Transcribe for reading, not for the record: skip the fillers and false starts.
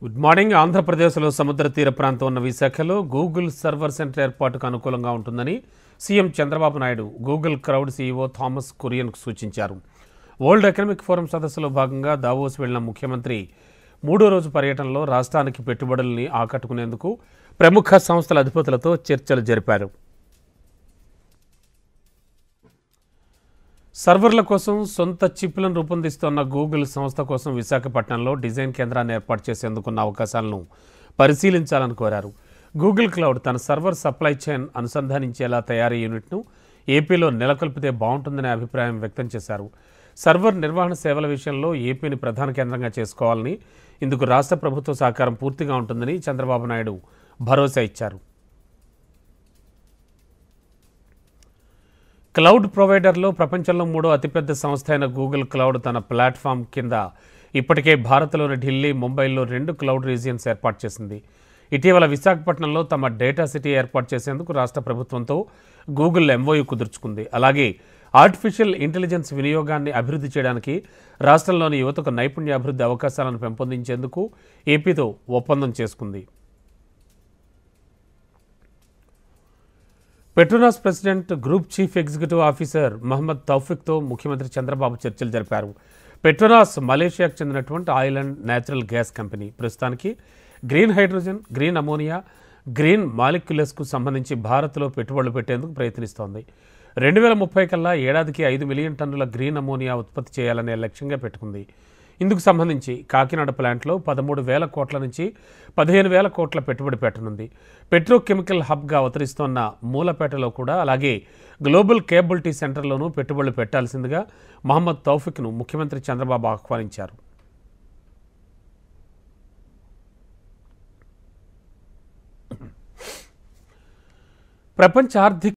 Good morning. ఆంధ్రప్రదేశ్లో సముద్ర తీర ప్రాంతం ఉన్న విశాఖలో గూగుల్ సర్వర్ సెంటర్ ఏర్పాటుకు అనుకూలంగా ఉంటుందని CM Chandrababu Naidu Google Cloud CEO Thomas కురియన్కు సూచించారు. వరల్డ్ ఎకనామిక్ ఫోరం సదస్సులో భాగంగా దావోస్ వెళ్లిన ముఖ్యమంత్రి మూడో రోజు పర్యటనలో రాష్ట్రానికి పెట్టుబడుల్ని ఆకట్టుకునేందుకు ప్రముఖ సంస్థల అధిపతులతో చర్చలు జరిపారు. సర్వర్ల కోసం సొంత చిప్లను రూపొందిస్తున్న గూగుల్ సంస్థ కోసం విశాఖపట్నంలో డిజైన్ కేంద్రాన్ని ఏర్పాటు చేసేందుకున్న అవకాశాలను పరిశీలించాలని కోరారు. గూగుల్ క్లౌడ్ తన సర్వర్ సప్లై చైన్ అనుసంధానించేలా తయారీ యూనిట్ను ఏపీలో నెలకొల్పితే బాగుంటుందనే అభిప్రాయం వ్యక్తం చేశారు. సర్వర్ నిర్వహణ సేవల విషయంలో ఏపీని ప్రధాన కేంద్రంగా చేసుకోవాలని, ఇందుకు రాష్ట్ర ప్రభుత్వ సహకారం పూర్తిగా ఉంటుందని చంద్రబాబు నాయుడు భరోసా ఇచ్చారు. క్లౌడ్ ప్రొవైడర్లో ప్రపంచంలో మూడో అతిపెద్ద సంస్థ అయిన గూగుల్ క్లౌడ్ తన ప్లాట్ఫామ్ కింద ఇప్పటికే భారత్లోని ఢిల్లీ, ముంబైలో 2 క్లౌడ్ రీజియన్స్ ఏర్పాటు చేసింది. ఇటీవల విశాఖపట్నంలో తమ డేటా సిటీ ఏర్పాటు చేసేందుకు రాష్ట్ర ప్రభుత్వంతో గూగుల్ ఎంఓయూ కుదుర్చుకుంది. అలాగే ఆర్టిఫిషియల్ ఇంటెలిజెన్స్ వినియోగాన్ని అభివృద్ధి చేయడానికి రాష్ట్రంలోని యువతకు నైపుణ్యాభివృద్ధి అవకాశాలను పెంపొందించేందుకు ఏపీతో ఒప్పందం చేసుకుంది. Petronas president group chief executive officer Muhammad తౌఫిక్తో ముఖ్యమంత్రి చంద్రబాబు చర్చలు జరిపారు. పెట్రోనాస్ మలేషియాకు చెందినటువంటి oil and natural gas company. ప్రస్తుతానికి green hydrogen, green ammonia, green మాలిక్యులస్కు సంబంధించి భారత్లో పెట్టుబడులు పెట్టేందుకు ప్రయత్నిస్తోంది. 2030 కల్లా ఏడాదికి 5 మిలియన్ టన్నుల గ్రీన్ అమోనియా ఉత్పత్తి చేయాలనే లక్ష్యంగా పెట్టుకుంది. ఇందుకు సంబంధించి కాకినాడ ప్లాంట్లో 13,000 కోట్ల నుంచి 15,000 కోట్ల పెట్టుబడి పెట్టనుంది. పెట్రోకెమికల్ హబ్గా అవతరిస్తోన్న మూలపేటలో కూడా, అలాగే గ్లోబల్ కేబిలిటీ సెంటర్లోనూ పెట్టుబడులు పెట్టాల్సిందిగా మహమ్మద్ తౌఫిక్ను ముఖ్యమంత్రి చంద్రబాబు ఆహ్వానించారు. ప్రపంచ ఆర్థిక